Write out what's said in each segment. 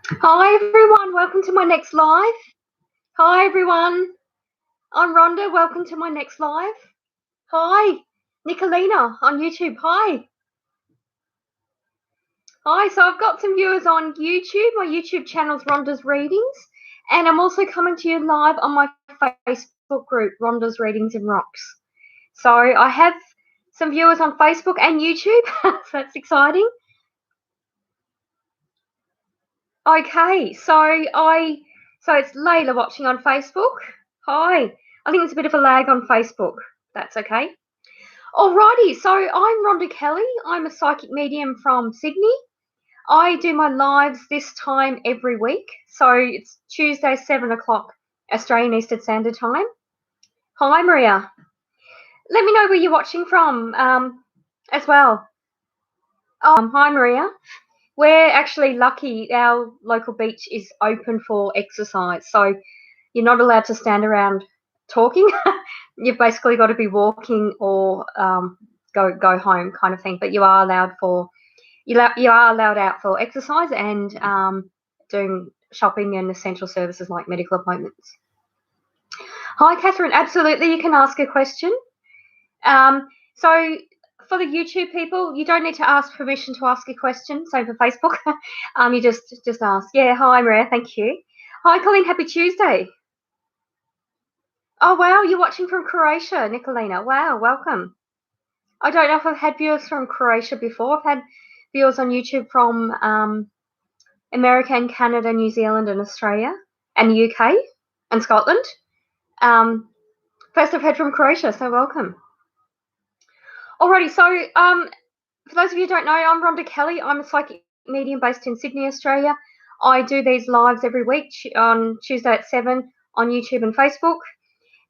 Hi everyone, welcome to my next live. Hi everyone, I'm Rhonda, welcome to my next live. Hi, Nicolina on YouTube, hi. Hi, so I've got some viewers on YouTube. My YouTube channel's Rhonda's Readings, and I'm also coming to you live on my Facebook group, Rhonda's Readings and Rocks. So I have some viewers on Facebook and YouTube, so that's exciting. Okay, so it's Layla watching on Facebook. Hi. I think there's a bit of a lag on Facebook. That's okay. Alrighty, so I'm Rhonda Kelly. I'm a psychic medium from Sydney. I do my lives this time every week. So it's Tuesday, 7 o'clock Australian Eastern Standard Time. Hi, Maria. Let me know where you're watching from as well. Hi, Maria. We're actually lucky our local beach is open for exercise. So you're not allowed to stand around talking. You've basically got to be walking or go home kind of thing. But you are allowed out for exercise and doing shopping and essential services like medical appointments. Hi, Catherine. Absolutely, you can ask a question. So for the YouTube people, you don't need to ask permission to ask a question. So for Facebook, you just ask. Yeah. Hi, Maria. Thank you. Hi, Colleen. Happy Tuesday. Oh, wow, you're watching from Croatia, Nicolina. Wow, welcome. I don't know if I've had viewers from Croatia before. I've had viewers on YouTube from America and Canada, New Zealand and Australia and the UK and Scotland. First I've heard from Croatia, so welcome. Alrighty, so for those of you who don't know, I'm Rhonda Kelly. I'm a psychic medium based in Sydney, Australia. I do these lives every week on Tuesday at 7 on YouTube and Facebook.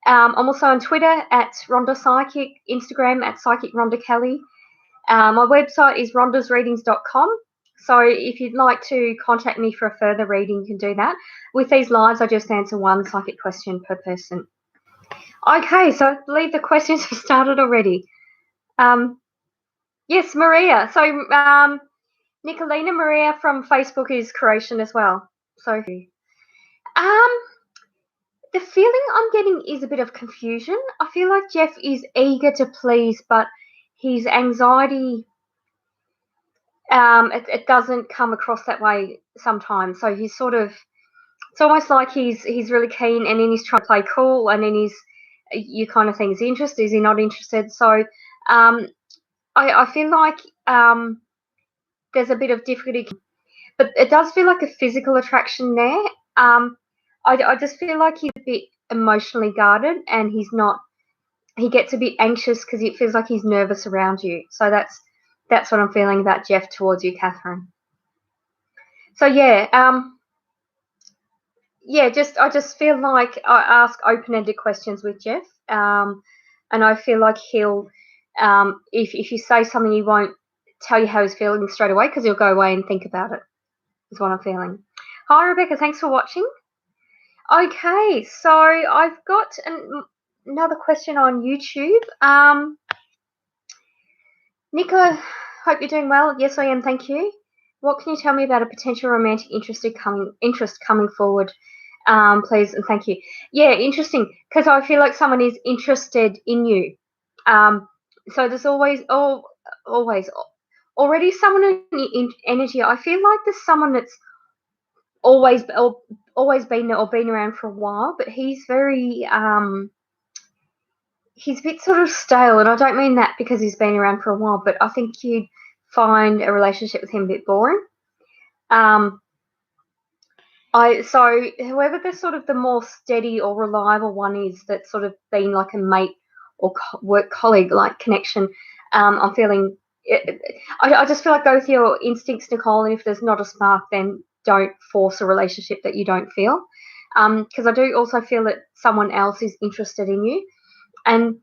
I'm also on Twitter at Rhonda Psychic, Instagram at Psychic Rhonda Kelly. My website is rhondasreadings.com. So if you'd like to contact me for a further reading, you can do that. With these lives, I just answer one psychic question per person. Okay, so I believe the questions have started already. Yes, Maria. So Nicolina Maria from Facebook is Croatian as well. So the feeling I'm getting is a bit of confusion. I feel like Jeff is eager to please, but his anxiety, it doesn't come across that way sometimes. So he's sort of, it's almost like he's really keen, and then he's trying to play cool, and then you kind of think, is he interested? Is he not interested? So I feel like there's a bit of difficulty, but it does feel like a physical attraction there. I just feel like he's a bit emotionally guarded, and he gets a bit anxious because it feels like he's nervous around you. So that's what I'm feeling about Jeff towards you, Catherine. So yeah, I just feel like I ask open-ended questions with Jeff, and I feel like he'll, if you say something, he won't tell you how he's feeling straight away because he'll go away and think about it. Is what I'm feeling. Hi, Rebecca. Thanks for watching. Okay, so I've got another question on YouTube. Nicola, hope you're doing well. Yes, I am. Thank you. What can you tell me about a potential romantic interest coming forward, please, and thank you. Yeah, interesting, because I feel like someone is interested in you. So there's always already someone in energy. I feel like there's someone that's always been there or been around for a while, but he's very he's a bit sort of stale, and I don't mean that because he's been around for a while, but I think you'd find a relationship with him a bit boring. So whoever the sort of the more steady or reliable one is, that's sort of been like a mate or work colleague like connection, I'm feeling. I just feel like go with your instincts, Nicole, and if there's not a spark, then don't force a relationship that you don't feel. Because I do also feel that someone else is interested in you, and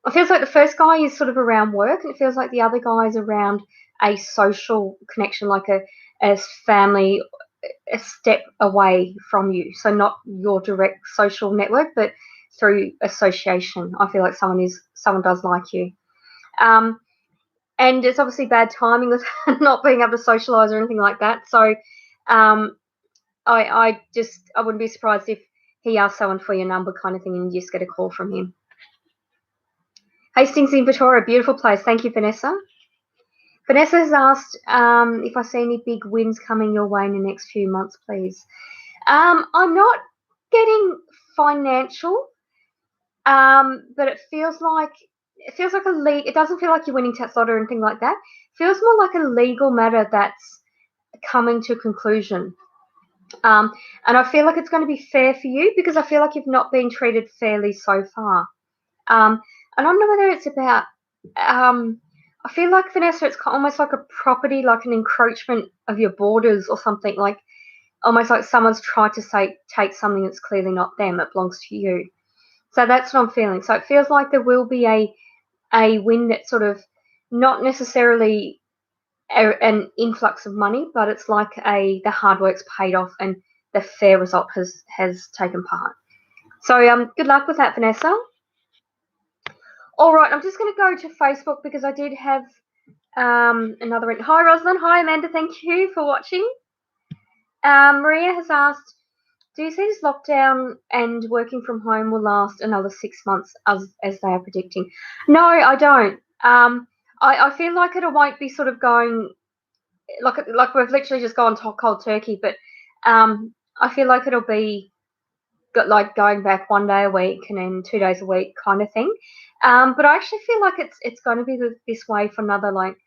it feels like the first guy is sort of around work, and it feels like the other guy is around a social connection, like a family, a step away from you. So not your direct social network, but through association. I feel like someone does like you. And it's obviously bad timing with not being able to socialise or anything like that. So I wouldn't be surprised if he asks someone for your number kind of thing and you just get a call from him. Hastings in Victoria, beautiful place. Thank you, Vanessa. Vanessa has asked if I see any big wins coming your way in the next few months, please. I'm not getting financial, but it feels like it doesn't feel like you're winning tax lottery or anything like that. It feels more like a legal matter that's coming to a conclusion. And I feel like it's going to be fair for you because I feel like you've not been treated fairly so far. And I don't know whether it's about, I feel like, Vanessa, it's almost like a property, like an encroachment of your borders or something, like almost like someone's tried to take something that's clearly not them, it belongs to you. So that's what I'm feeling. So it feels like there will be a win that's sort of not necessarily an influx of money, but it's like the hard work's paid off and the fair result has taken part. So good luck with that, Vanessa. All right, I'm just going to go to Facebook because I did have another. Hi, Rosalind. Hi, Amanda. Thank you for watching. Maria has asked, do you see this lockdown and working from home will last another 6 months as they are predicting? No, I don't. I feel like it won't be sort of going like we've literally just gone cold turkey, but I feel like it'll be like going back 1 day a week and then 2 days a week kind of thing. But I actually feel like it's going to be this way for another like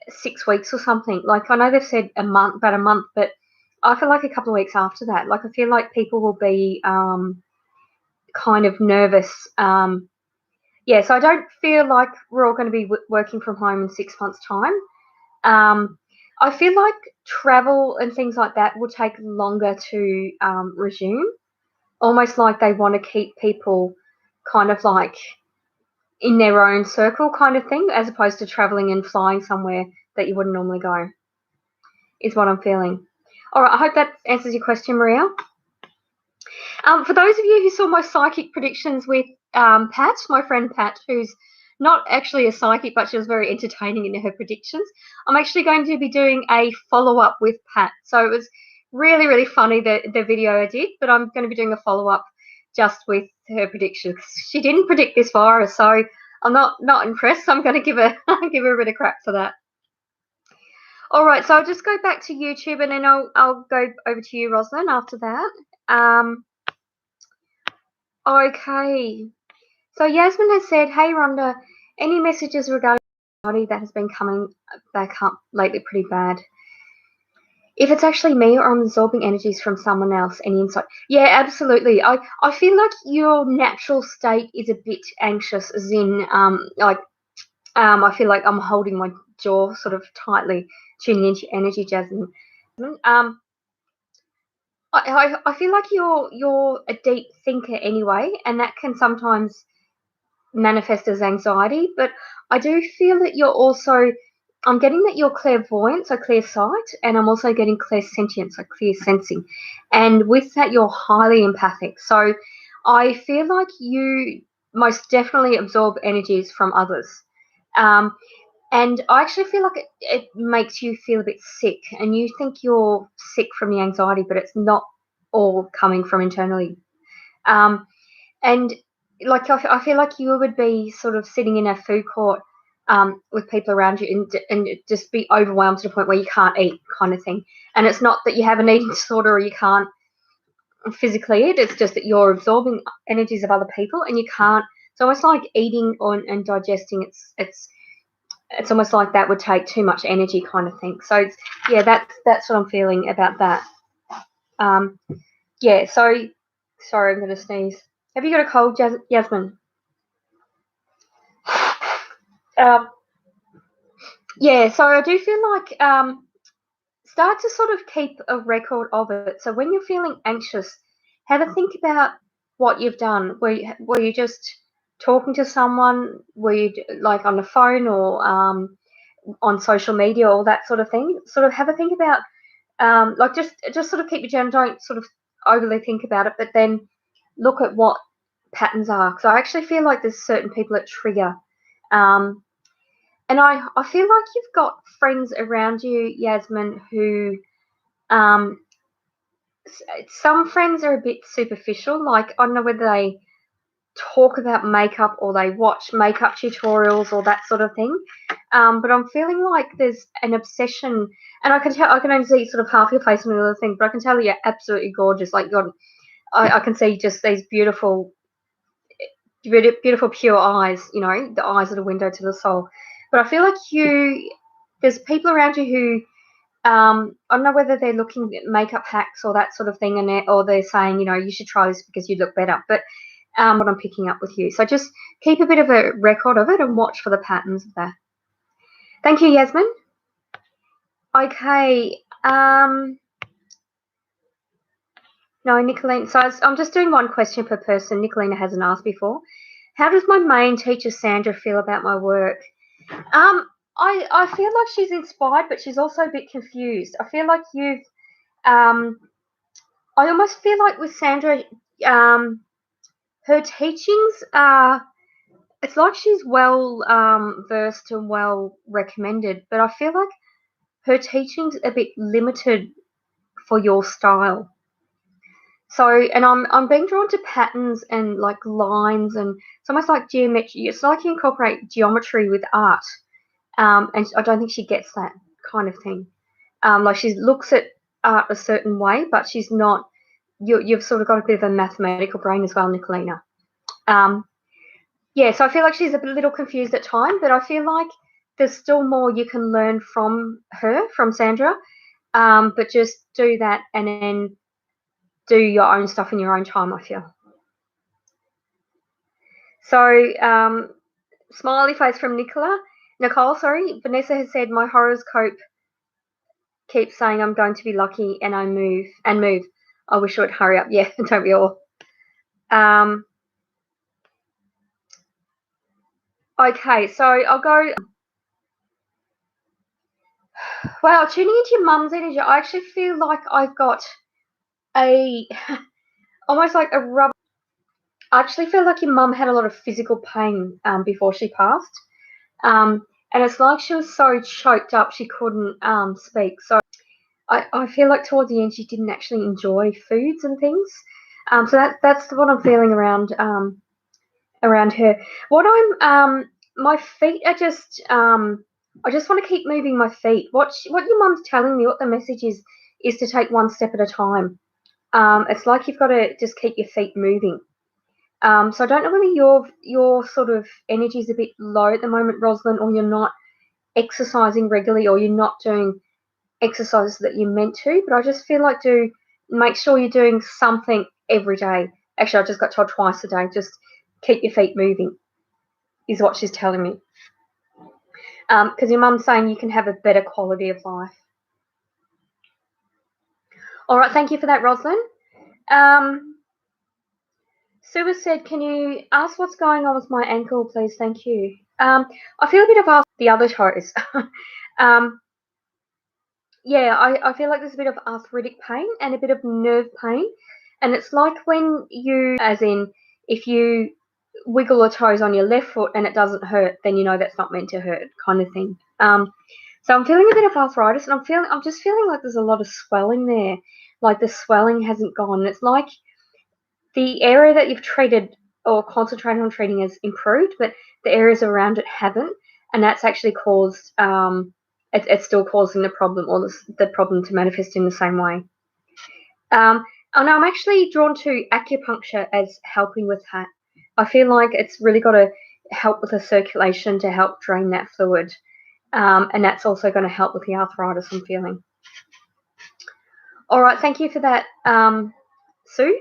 6 weeks or something. Like I know they've said about a month, but I feel like a couple of weeks after that. Like I feel like people will be kind of nervous. Yeah, so I don't feel like we're all going to be working from home in 6 months' time. I feel like travel and things like that will take longer to resume. Almost like they want to keep people kind of like in their own circle kind of thing, as opposed to traveling and flying somewhere that you wouldn't normally go, is what I'm feeling. All right, I hope that answers your question, Maria. For those of you who saw my psychic predictions with Pat, my friend Pat, who's not actually a psychic, but she was very entertaining in her predictions, I'm actually going to be doing a follow-up with Pat. So it was really, really funny, the video I did, but I'm going to be doing a follow-up just with her predictions. She didn't predict this virus, so I'm not impressed. So I'm going to give her a bit of crap for that. All right, so I'll just go back to YouTube and then I'll go over to you, Rosalind, after that. Okay. So Yasmin has said, hey, Rhonda, any messages regarding body that has been coming back up lately pretty bad? If it's actually me or I'm absorbing energies from someone else, any insight? Yeah, absolutely. I feel like your natural state is a bit anxious, as in, I feel like I'm holding my jaw sort of tightly, tuning into energy, Jasmine. I feel like you're a deep thinker anyway, and that can sometimes manifest as anxiety, but I do feel that I'm getting that you're clairvoyant, so clear sight, and I'm also getting clairsentient, so clear sensing. And with that, you're highly empathic. So I feel like you most definitely absorb energies from others. And I actually feel like it makes you feel a bit sick, and you think you're sick from the anxiety, but it's not all coming from internally. And like I feel like you would be sort of sitting in a food court with people around you and just be overwhelmed to the point where you can't eat, kind of thing. And it's not that you have an eating disorder or you can't physically eat, it's just that you're absorbing energies of other people and you can't. It's almost like eating and digesting. It's almost like that would take too much energy, kind of thing. So yeah, that's what I'm feeling about that. Yeah. So sorry, I'm going to sneeze. Have you got a cold, Yasmin? Yeah, so I do feel like start to sort of keep a record of it. So when you're feeling anxious, have a think about what you've done. Were you just talking to someone? Were you like on the phone or on social media, all that sort of thing? Sort of have a think about like just sort of keep your journal. Don't sort of overly think about it, but then look at what patterns are. So I actually feel like there's certain people that trigger. And I feel like you've got friends around you, Yasmin, who some friends are a bit superficial. Like, I don't know whether they talk about makeup or they watch makeup tutorials or that sort of thing. But I'm feeling like there's an obsession, and I can only see sort of half your face and the other thing, but I can tell you're absolutely gorgeous. Like, I can see just these beautiful, beautiful pure eyes. You know, the eyes are the window to the soul. But I feel like there's people around you who, I don't know whether they're looking at makeup hacks or that sort of thing, or they're saying, you know, you should try this because you look better. But what I'm picking up with you. So just keep a bit of a record of it and watch for the patterns of that. Thank you, Yasmin. Okay. No, Nicolene. So I'm just doing one question per person. Nicolena hasn't asked before. How does my main teacher, Sandra, feel about my work? I feel like she's inspired, but she's also a bit confused. I feel like I almost feel like with Sandra, her teachings are, it's like she's well versed and well recommended, but I feel like her teaching's a bit limited for your style. So, and I'm being drawn to patterns and like lines, and it's almost like geometry. It's like you incorporate geometry with art, and I don't think she gets that kind of thing. Like, she looks at art a certain way, but she's not. You've sort of got a bit of a mathematical brain as well, Nicolena. Yeah, so I feel like she's a little confused at times, but I feel like there's still more you can learn from her, from Sandra. But just do that and then do your own stuff in your own time, I feel. So, smiley face from Nicole, sorry. Vanessa has said, my horoscope keeps saying I'm going to be lucky and I move. I wish it would hurry up. Yeah, don't we all? Okay, so I'll go. Wow, tuning into your mum's energy, I actually feel like I've got a almost like a rub. I actually feel like your mum had a lot of physical pain before she passed, and it's like she was so choked up she couldn't speak. So I feel like towards the end she didn't actually enjoy foods and things. So that's what I'm feeling around her. What my feet are just I just want to keep moving my feet. What your mum's telling me, what the message is to take one step at a time. It's like you've got to just keep your feet moving. So I don't know whether your sort of energy is a bit low at the moment, Rosalind, or you're not exercising regularly, or you're not doing exercises that you're meant to. But I just feel like make sure you're doing something every day. Actually, I just got told twice a day. Just keep your feet moving, is what she's telling me. Because your mum's saying you can have a better quality of life. All right, thank you for that, Rosalind. Sue has said, can you ask what's going on with my ankle, please? Thank you. I feel a bit of the other toes. Yeah, I feel like there's a bit of arthritic pain and a bit of nerve pain. And it's like when you, as in, if you wiggle a toes on your left foot and it doesn't hurt, then you know that's not meant to hurt, kind of thing. So I'm feeling a bit of arthritis, and I'm just feeling like there's a lot of swelling there. Like the swelling hasn't gone. It's like the area that you've treated or concentrated on treating has improved, but the areas around it haven't, and that's actually caused. It's still causing the problem, or the problem to manifest in the same way. And I'm actually drawn to acupuncture as helping with that. I feel like it's really got to help with the circulation to help drain that fluid. And that's also going to help with the arthritis I'm feeling. All right, thank you for that, Sue.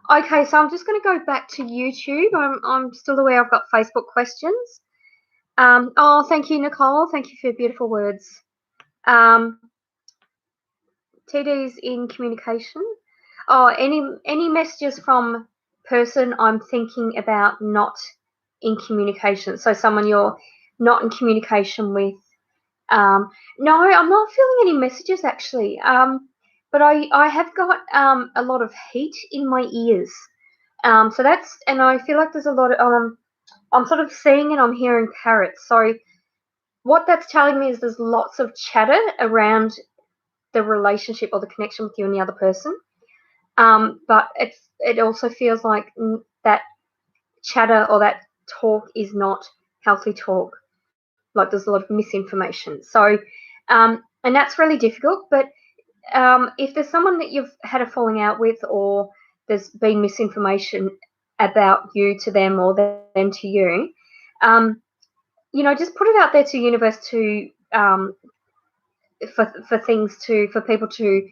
Okay, so I'm just going to go back to YouTube. I'm still aware I've got Facebook questions. Oh, thank you, Nicole. Thank you for your beautiful words. TD's in communication. Oh, any messages from person I'm thinking about not in communication? So someone you're not in communication with. No, I'm not feeling any messages actually. But I have got a lot of heat in my ears. So that's, and I feel like there's a lot of I'm sort of seeing and I'm hearing parrots. So what that's telling me is there's lots of chatter around the relationship or the connection with you and the other person. But it also feels like that chatter or that talk is not healthy talk. Like there's a lot of misinformation. So, and that's really difficult. But if there's someone that you've had a falling out with, or there's been misinformation about you to them or them to you, just put it out there to universe to for people to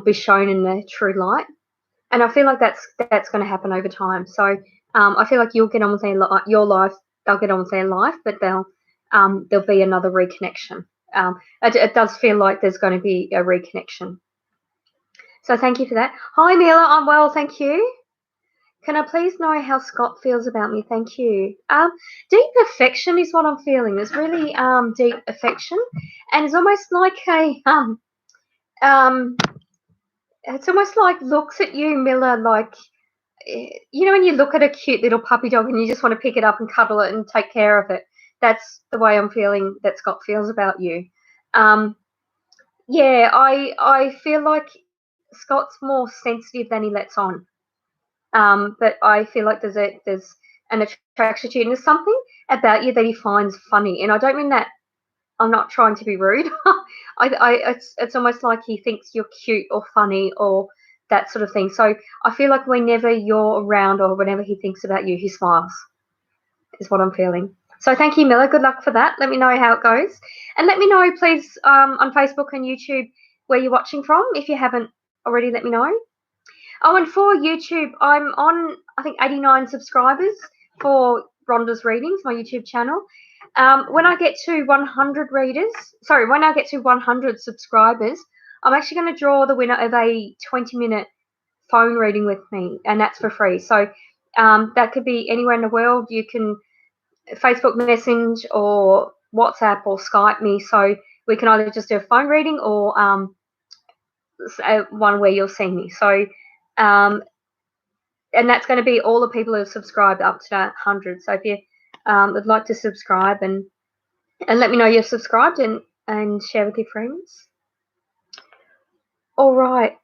be shown in their true light. And I feel like that's going to happen over time. So I feel like you'll get on with your life. They'll get on with their life, but there'll be another reconnection. It does feel like there's going to be a reconnection. So thank you for that. Hi, Mila. I'm well, thank you. Can I please know how Scott feels about me? Thank you. Deep affection is what I'm feeling. There's really deep affection, and it's almost like it's almost like looks at you, Mila, like, when you look at a cute little puppy dog and you just want to pick it up and cuddle it and take care of it. That's the way I'm feeling that Scott feels about you. Yeah, I feel like Scott's more sensitive than he lets on. But I feel like there's an attraction to you, and there's something about you that he finds funny. And I don't mean that. I'm not trying to be rude. It's almost like he thinks you're cute or funny or that sort of thing. So I feel like whenever you're around or whenever he thinks about you, he smiles, is what I'm feeling. So thank you, Miller. Good luck for that. Let me know how it goes. And let me know, please, on Facebook and YouTube where you're watching from. If you haven't already, let me know. Oh, and for YouTube, I'm on, I think, 89 subscribers for Rhonda's Readings, my YouTube channel. When I get to 100 subscribers, I'm actually going to draw the winner of a 20-minute phone reading with me, and that's for free. So that could be anywhere in the world. You can Facebook Message or WhatsApp or Skype me. So we can either just do a phone reading or one where you'll see me. So, and that's going to be all the people who have subscribed up to 100. So if you would like to subscribe and let me know you're subscribed and share with your friends. All right.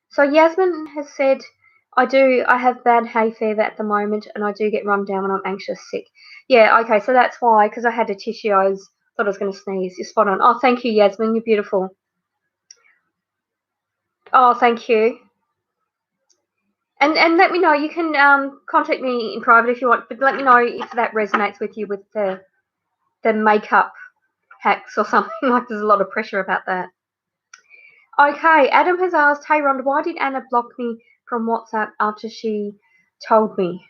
So Yasmin has said, I have bad hay fever at the moment, and I do get run down when I'm anxious, sick. Yeah, okay, so that's why, because I had a tissue, thought I was going to sneeze. You're spot on. Oh, thank you, Yasmin. You're beautiful. Oh, thank you. And let me know. You can contact me in private if you want, but let me know if that resonates with you with the makeup hacks or something. Like there's a lot of pressure about that. Okay, Adam has asked, hey Rhonda, why did Anna block me from WhatsApp after she told me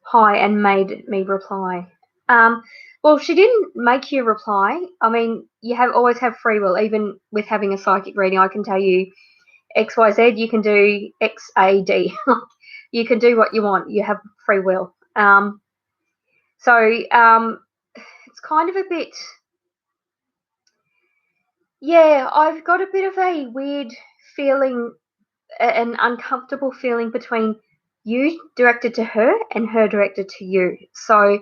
hi and made me reply? Well, she didn't make you reply. I mean, you always have free will, even with having a psychic reading. I can tell you XYZ, you can do XAD. You can do what you want. You have free will. So it's kind of a bit, yeah, I've got a bit of a weird feeling, an uncomfortable feeling between you directed to her and her directed to you. So,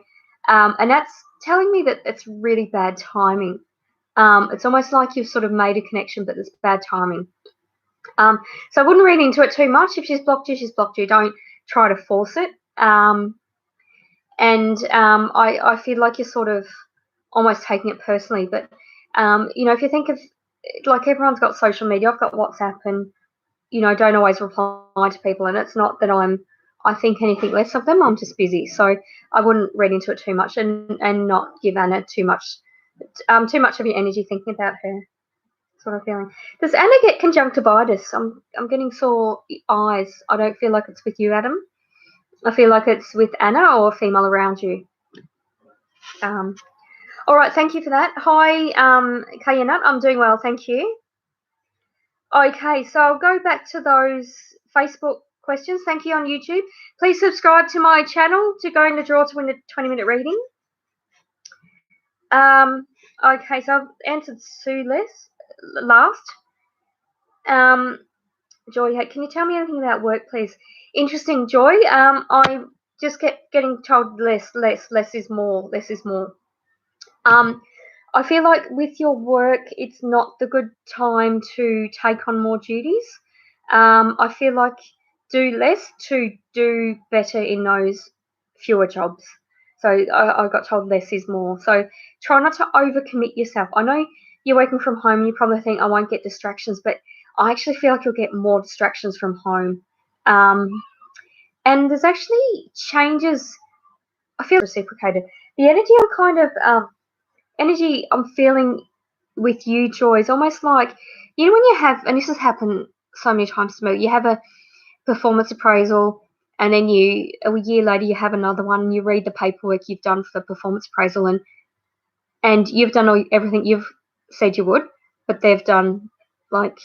and that's telling me that it's really bad timing. It's almost like you've sort of made a connection, but it's bad timing. So I wouldn't read into it too much. If she's blocked you, she's blocked you. Don't try to force it. I feel like you're sort of almost taking it personally. But, if you think of, like, everyone's got social media. I've got WhatsApp and, don't always reply to people. And it's not that I think anything less of them. I'm just busy. So I wouldn't read into it too much and not give Anna too much of your energy thinking about her. Sort of feeling. Does Anna get conjunctivitis? I'm getting sore eyes. I don't feel like it's with you, Adam. I feel like it's with Anna or a female around you. All right, thank you for that. Hi, Kayanut. I'm doing well, thank you. Okay, so I'll go back to those Facebook questions. Thank you on YouTube. Please subscribe to my channel to go in the draw to win the 20-minute reading. Okay, so I've answered Sue last. Joy, can you tell me anything about work, please? Interesting, Joy. I just kept getting told less is more, less is more. I feel like with your work, it's not the good time to take on more duties. I feel like do less to do better in those fewer jobs. So I got told less is more. So try not to overcommit yourself. I know you're working from home and you probably think I won't get distractions, but I actually feel like you'll get more distractions from home. And there's actually changes. I feel reciprocated. The energy I'm feeling with you, Joy, is almost like, when you have, and this has happened so many times to me, you have a performance appraisal, and then a year later you have another one, and you read the paperwork you've done for the performance appraisal, and you've done everything you've said you would, but they've done, like,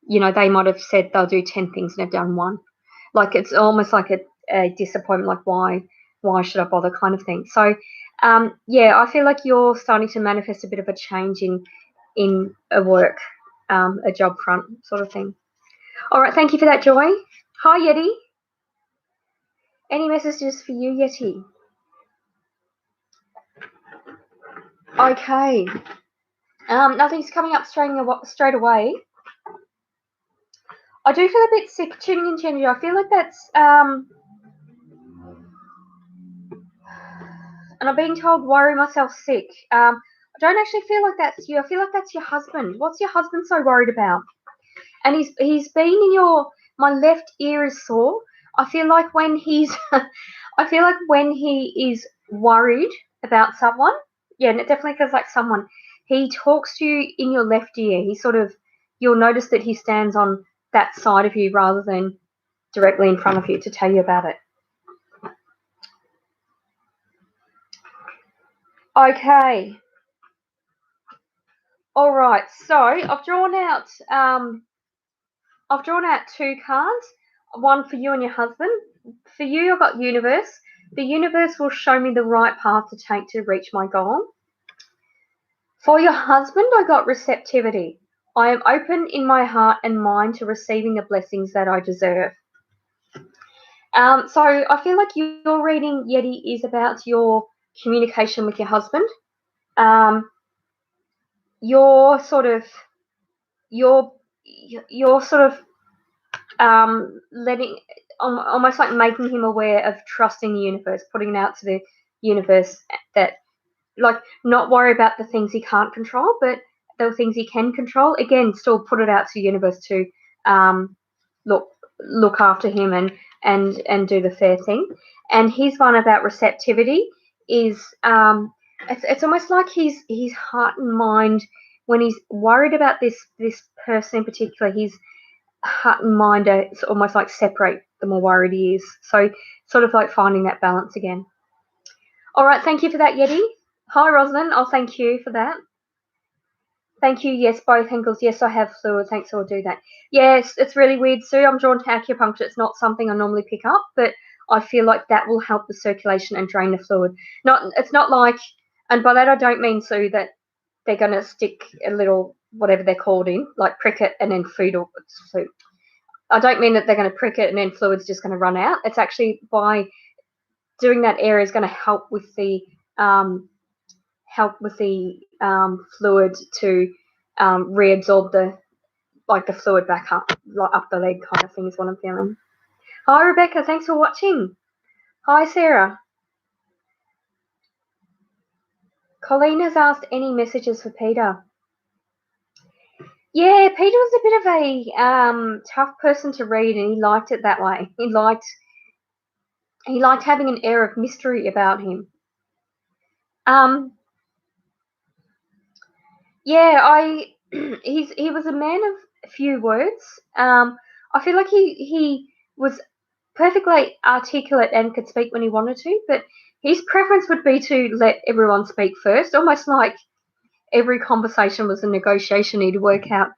they might have said they'll do 10 things and they've done one. Like, it's almost like a disappointment, like, why should I bother, kind of thing. So I feel like you're starting to manifest a bit of a change in a work, a job front sort of thing. All right, thank you for that, Joy. Hi, Yeti. Any messages for you, Yeti? Okay. Nothing's coming up straight away. I do feel a bit sick tuning into energy. I feel like that's and I'm being told worry myself sick. I don't actually feel like that's you. I feel like that's your husband. What's your husband so worried about? And he's been in my left ear is sore. I feel like when he is worried about someone, yeah, and it definitely feels like someone, he talks to you in your left ear. You'll notice that he stands on that side of you rather than directly in front of you to tell you about it. Okay. All right. So I've drawn out two cards. One for you and your husband. For you, I've got universe. The universe will show me the right path to take to reach my goal. For your husband, I got receptivity. I am open in my heart and mind to receiving the blessings that I deserve. So I feel like your reading, Yeti, is about your communication with your husband. You're sort of letting, almost like making him aware of trusting the universe, putting it out to the universe that, like, not worry about the things he can't control, but the things he can control, again, still put it out to the universe to look after him and do the fair thing. And his one about receptivity is it's almost like his heart and mind, when he's worried about this person in particular, his heart and mind are almost like separate the more worried he is. So sort of like finding that balance again. All right, thank you for that, Yeti. Hi, Rosalind. I'll thank you for that. Thank you. Yes, both angles. Yes, I have fluid. Thanks, I'll do that. Yes, it's really weird, Sue. I'm drawn to acupuncture. It's not something I normally pick up, but I feel like that will help the circulation and drain the fluid. It's not like, and by that I don't mean, Sue, that they're going to stick a little, whatever they're called in, like prick it and then food or food. I don't mean that they're going to prick it and then fluid's just going to run out. It's actually by doing that area is going to help with the fluid to reabsorb the fluid back up, like up the leg kind of thing is what I'm feeling. Hi, Rebecca. Thanks for watching. Hi, Sarah. Colleen has asked any messages for Peter. Yeah, Peter was a bit of a tough person to read, and he liked it that way. He liked having an air of mystery about him. He was a man of few words. I feel like he was perfectly articulate and could speak when he wanted to, but his preference would be to let everyone speak first, almost like every conversation was a negotiation. He'd work out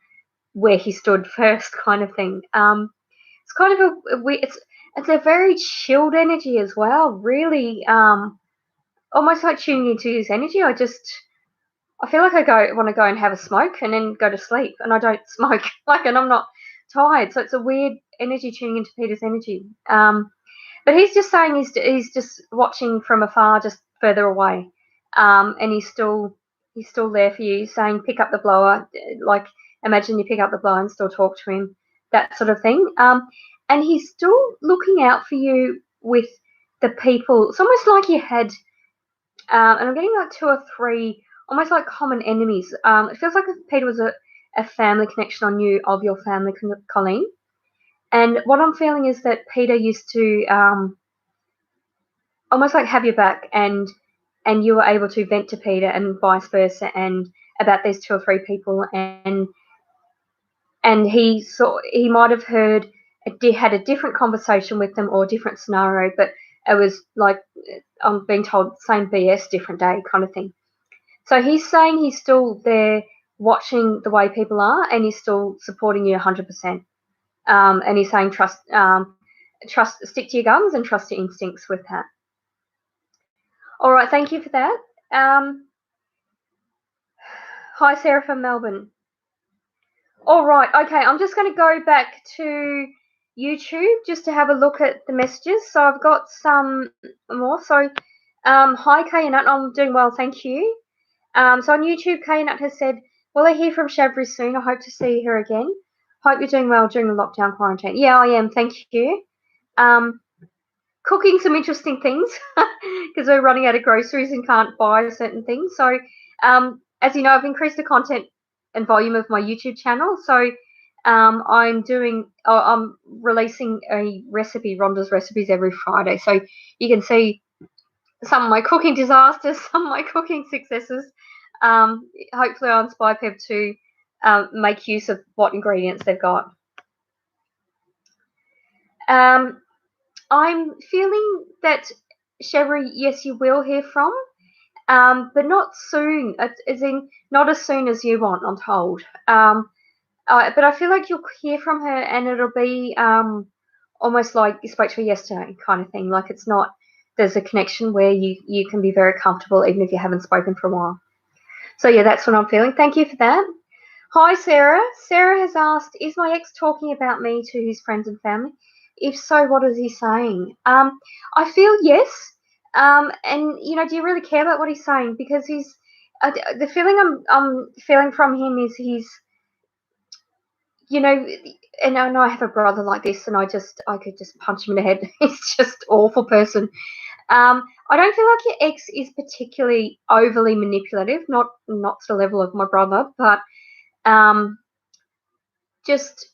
where he stood first, kind of thing. It's kind of it's a very chilled energy as well, really. Almost like tuning into his energy. I feel like I want to go and have a smoke and then go to sleep, and I don't smoke, and I'm not tired. So it's a weird energy tuning into Peter's energy. But he's just saying he's just watching from afar, just further away, and he's still He's still there for you, saying pick up the blower. Like, imagine you pick up the blower and still talk to him, that sort of thing. And he's still looking out for you with the people. It's almost like you had, and I'm getting like 2 or 3, almost like common enemies. It feels like Peter was a family connection on you of your family, Colleen. And what I'm feeling is that Peter used to almost like have your back, and you were able to vent to Peter and vice versa, and about these 2 or 3 people, and he might have had a different conversation with them or a different scenario, but it was like, I'm being told, same BS, different day kind of thing. So he's saying he's still there watching the way people are, and he's still supporting you 100%. And he's saying trust, stick to your guns and trust your instincts with that. All right, thank you for that. Hi, Sarah from Melbourne. All right, okay, I'm just going to go back to YouTube just to have a look at the messages. So I've got some more. So, hi, Kayanut, I'm doing well, thank you. So on YouTube, Kayanut has said, will I hear from Shabri soon? I hope to see her again. Hope you're doing well during the lockdown quarantine. Yeah, I am, thank you. Cooking some interesting things because we're running out of groceries and can't buy certain things. So, as you know, I've increased the content and volume of my YouTube channel. So, I'm releasing a recipe, Rhonda's recipes, every Friday. So you can see some of my cooking disasters, some of my cooking successes. Hopefully, I'll inspire people to make use of what ingredients they've got. I'm feeling that, Chevry, yes, you will hear from, but not soon, as in not as soon as you want, I'm told. But I feel like you'll hear from her, and it'll be almost like you spoke to her yesterday kind of thing. Like, it's not, there's a connection where you can be very comfortable even if you haven't spoken for a while. So, yeah, that's what I'm feeling. Thank you for that. Hi, Sarah. Sarah has asked, is my ex talking about me to his friends and family? If so, what is he saying? I feel yes. And, you know, do you really care about what he's saying? Because the feeling I'm feeling from him is he's, you know, and I know I have a brother like this, and I could just punch him in the head. He's just an awful person. I don't feel like your ex is particularly overly manipulative, not to the level of my brother, but just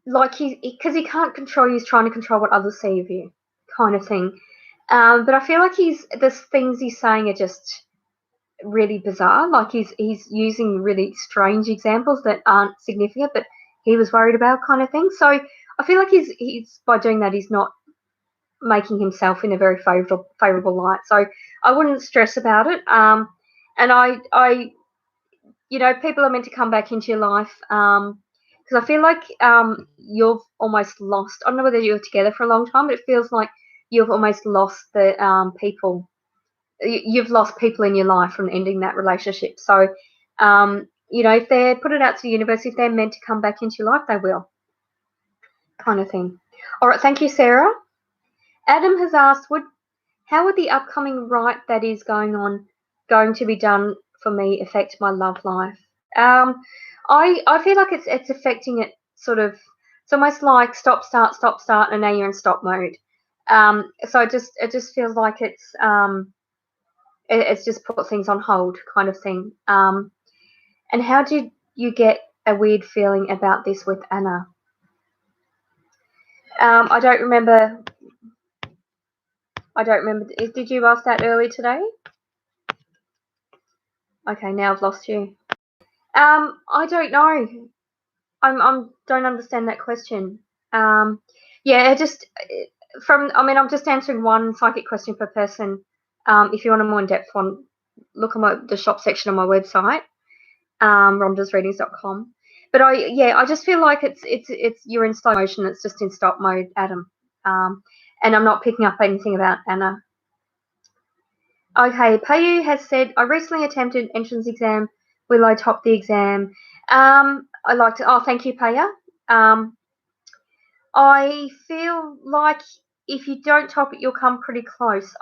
like because he can't control you, he's trying to control what others see of you, kind of thing. But I feel like the things he's saying are just really bizarre. Like he's using really strange examples that aren't significant, but he was worried about, kind of thing. So I feel like he's by doing that, he's not making himself in a very favorable light. So I wouldn't stress about it. And I you know, people are meant to come back into your life. Because I feel like you've almost lost. I don't know whether you were together for a long time, but it feels like you've almost lost the people. You've lost people in your life from ending that relationship. So, you know, if they put it out to the universe, if they're meant to come back into your life, they will. Kind of thing. All right, thank you, Sarah. Adam has asked, how would the upcoming rite that is going to be done for me affect my love life? I feel like it's affecting it sort of. It's almost like stop, start, and now you're in stop mode. So it just feels like it's just put things on hold, kind of thing. And how did you get a weird feeling about this with Anna? I don't remember. Did you ask that earlier today? Okay, now I've lost you. I don't know. I'm don't understand that question. Yeah, I'm just answering one psychic question per person. If you want a more in-depth one, look on the shop section on my website, rhondasreadings.com. But I just feel like it's you're in slow motion. It's just in stop mode, Adam. And I'm not picking up anything about Anna. Okay, Payu has said, I recently attempted entrance exam. Will I top the exam? I like to. Oh, thank you, Paya. I feel like if you don't top it, you'll come pretty close.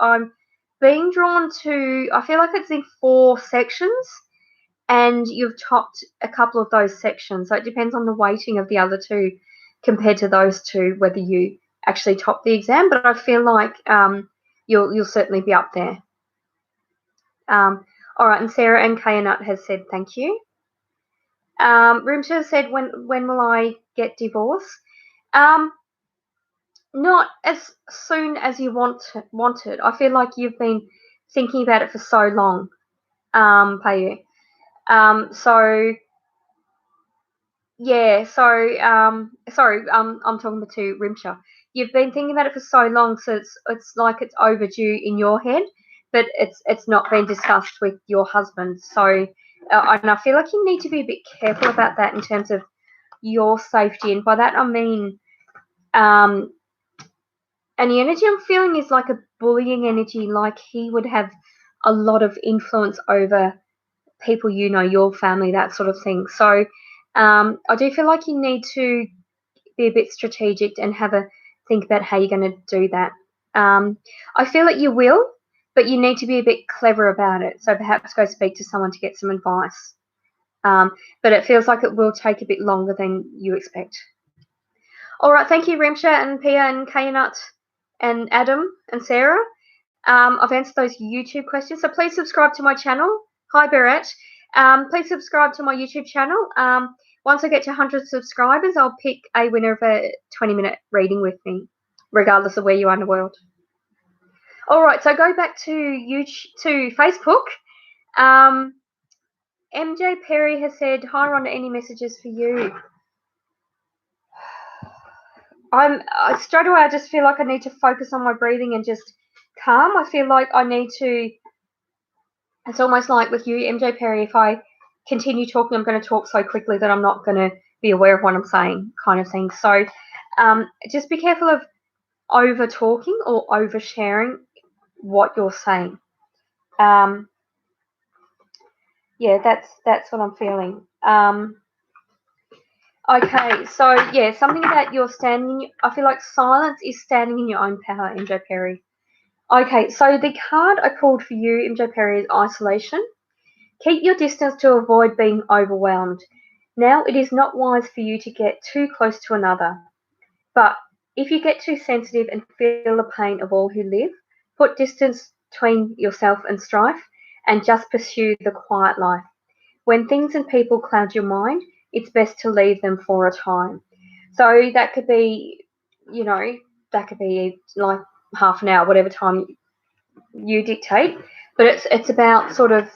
being drawn to, I feel like it's in 4 sections, and you've topped a couple of those sections. So it depends on the weighting of the other 2 compared to those 2, whether you actually top the exam. But I feel like you'll certainly be up there. All right, and Sarah and Kayanut has said thank you. Rimsha said, when will I get divorced? Not as soon as you want it. I feel like you've been thinking about it for so long, Payu. So yeah, sorry, I'm talking to Rimsha. You've been thinking about it for so long, so it's like it's overdue in your head, but it's not been discussed with your husband. So, and I feel like you need to be a bit careful about that in terms of your safety, and by that I mean, and the energy I'm feeling is like a bullying energy, like he would have a lot of influence over people you know, your family, that sort of thing. So I do feel like you need to be a bit strategic and have a think about how you're going to do that. I feel like you will, but you need to be a bit clever about it. So perhaps go speak to someone to get some advice. But it feels like it will take a bit longer than you expect. All right, thank you, Rimsha and Pia and Kayanut and Adam and Sarah. I've answered those YouTube questions, so please subscribe to my channel. Hi, Barrett. Please subscribe to my YouTube channel. Once I get to 100 subscribers, I'll pick a winner of a 20-minute reading with me, regardless of where you are in the world. All right, so go back to Facebook. MJ Perry has said, "Hi, Rhonda. Any messages for you?" Straight away. I just feel like I need to focus on my breathing and just calm. I feel like I need to. It's almost like with you, MJ Perry, if I continue talking, I'm going to talk so quickly that I'm not going to be aware of what I'm saying, kind of thing. So just be careful of over talking or oversharing what you're saying. Yeah, that's what I'm feeling. Okay, so yeah, something about your standing. I feel like silence is standing in your own power, MJ Perry. Okay, so the card I pulled for you, MJ Perry, is isolation. Keep your distance to avoid being overwhelmed. Now it is not wise for you to get too close to another. But if you get too sensitive and feel the pain of all who live, put distance between yourself and strife and just pursue the quiet life. When things and people cloud your mind, it's best to leave them for a time. So that could be, that could be like half an hour, whatever time you dictate. But it's about sort of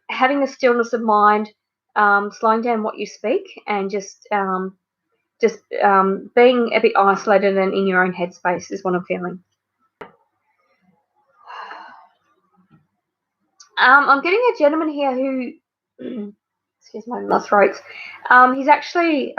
having a stillness of mind, slowing down what you speak, and just being a bit isolated and in your own headspace is what I'm feeling. I'm getting a gentleman here who, excuse my throat. He's actually